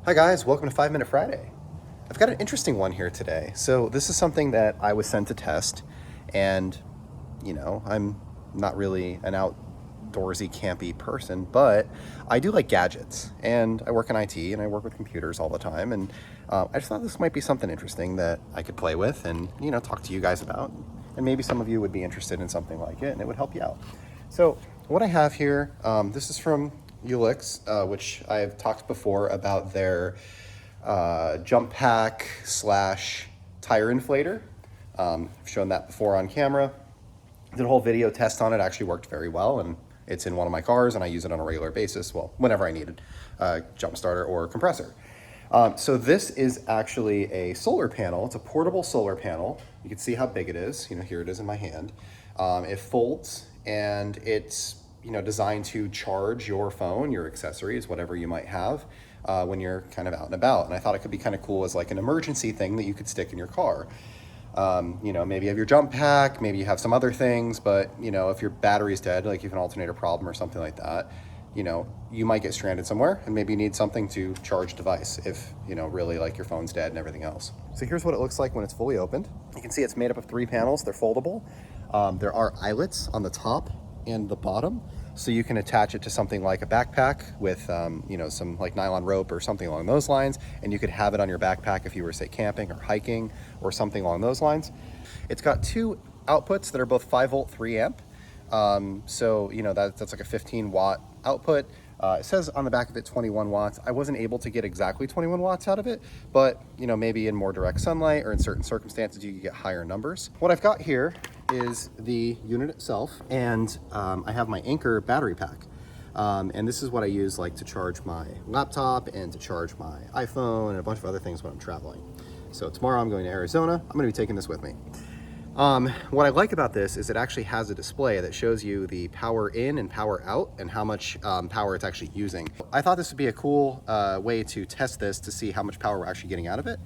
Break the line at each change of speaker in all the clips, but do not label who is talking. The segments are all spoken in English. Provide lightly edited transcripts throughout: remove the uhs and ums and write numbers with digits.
Hi guys, welcome to 5 Minute Friday. I've got an interesting one here today. So this is something that I was sent to test, and I'm not really an outdoorsy, campy person, but I do like gadgets, and I work in IT, and I work with computers all the time, and I just thought this might be something interesting that I could play with and, talk to you guys about, and maybe some of you would be interested in something like it, and it would help you out. So what I have here, this is from Ulixwh, which I've talked before about their jump pack slash tire inflator. I've shown that before on camera. Did a whole video test on it, actually worked very well, and it's in one of my cars and I use it on a regular basis, well, whenever I needed a jump starter or compressor. So this is actually a solar panel. It's a portable solar panel. You can see how big it is. Here it is in my hand. It folds, and it's designed to charge your phone, your accessories, whatever you might have when you're kind of out and about. And I thought it could be kind of cool as like an emergency thing that you could stick in your car. Maybe you have your jump pack, maybe you have some other things, but if your battery's dead, like you have an alternator problem or something like that, you might get stranded somewhere, and maybe you need something to charge device if, really like your phone's dead and everything else. So here's what it looks like when it's fully opened. You can see it's made up of 3 panels. They're foldable. There are eyelets on the top and the bottom, so you can attach it to something like a backpack with some like nylon rope or something along those lines, and you could have it on your backpack if you were, say, camping or hiking or something along those lines. It's got 2 outputs that are both 5-volt 3 amp. So that's like a 15-watt output. It says on the back of it 21 watts. I wasn't able to get exactly 21 watts out of it, but maybe in more direct sunlight or in certain circumstances you could get higher numbers. What I've got here is the unit itself, and I have my Anchor battery pack. And this is what I use like to charge my laptop and to charge my iPhone and a bunch of other things when I'm traveling. So tomorrow I'm going to Arizona. I'm going to be taking this with me. What I like about this is it actually has a display that shows you the power in and power out and how much power it's actually using. I thought this would be a cool way to test this to see how much power we're actually getting out of it,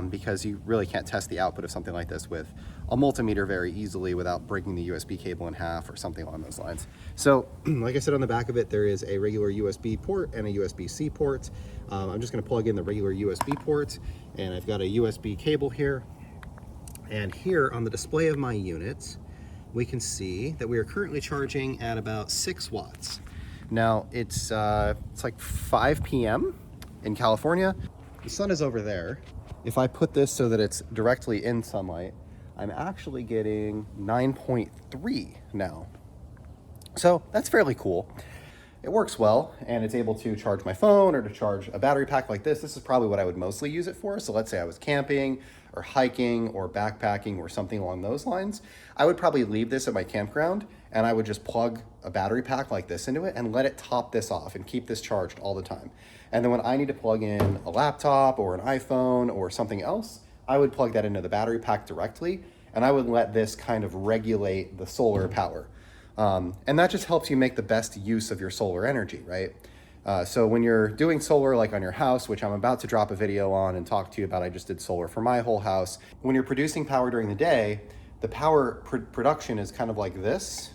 because you really can't test the output of something like this with a multimeter very easily without breaking the USB cable in half or something along those lines. So like I said, on the back of it there is a regular USB port and a USB-C port. I'm just going to plug in the regular USB port, and I've got a USB cable here. And here on the display of my units, we can see that we are currently charging at about 6 watts. Now it's like 5 p.m. in California. The sun is over there. If I put this so that it's directly in sunlight, I'm actually getting 9.3 now. So that's fairly cool. It works well, and it's able to charge my phone or to charge a battery pack like this. This is probably what I would mostly use it for. So let's say I was camping or hiking or backpacking or something along those lines. I would probably leave this at my campground, and I would just plug a battery pack like this into it and let it top this off and keep this charged all the time. And then when I need to plug in a laptop or an iPhone or something else, I would plug that into the battery pack directly, and I would let this kind of regulate the solar power. And that just helps you make the best use of your solar energy, right? So when you're doing solar like on your house, which I'm about to drop a video on and talk to you about, I just did solar for my whole house. When you're producing power during the day, the power production is kind of like this,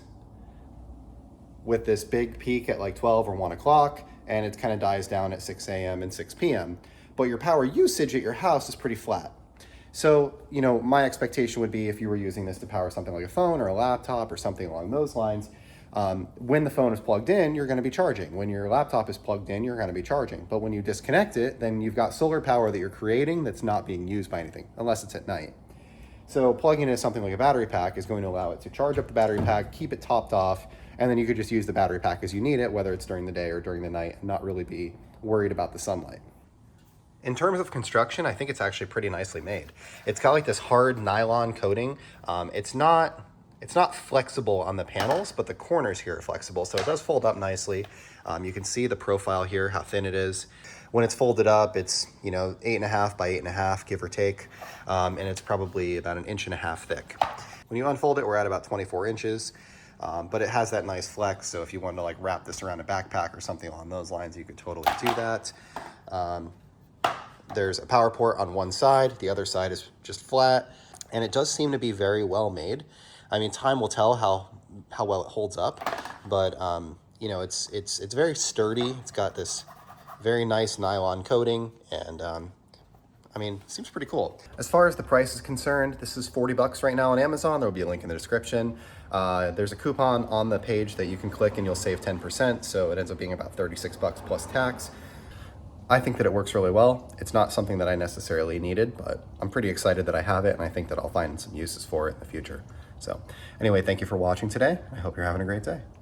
with this big peak at like 12 or 1 o'clock, and it kind of dies down at 6 a.m. and 6 p.m. But your power usage at your house is pretty flat. So, my expectation would be if you were using this to power something like a phone or a laptop or something along those lines, when the phone is plugged in, you're going to be charging. When your laptop is plugged in, you're going to be charging. But when you disconnect it, then you've got solar power that you're creating that's not being used by anything, unless it's at night. So plugging in something like a battery pack is going to allow it to charge up the battery pack, keep it topped off, and then you could just use the battery pack as you need it, whether it's during the day or during the night, and not really be worried about the sunlight. In terms of construction, I think it's actually pretty nicely made. It's got like this hard nylon coating. It's not flexible on the panels, but the corners here are flexible, so it does fold up nicely. You can see the profile here, how thin it is. When it's folded up, it's 8.5 by 8.5, give or take, and it's probably about 1.5 inches thick. When you unfold it, we're at about 24 inches, but it has that nice flex, so if you wanted to like wrap this around a backpack or something along those lines, you could totally do that. There's a power port on one side, the other side is just flat, and it does seem to be very well made. I mean, time will tell how well it holds up, but it's very sturdy. It's got this Very nice nylon coating, and I mean, seems pretty cool. As far as the price is concerned, this is 40 bucks right now on Amazon. There will be a link in the description. There's a coupon on the page that you can click and you'll save 10%. So it ends up being about 36 bucks plus tax. I think that it works really well. It's not something that I necessarily needed, but I'm pretty excited that I have it, and I think that I'll find some uses for it in the future. So anyway, thank you for watching today. I hope you're having a great day.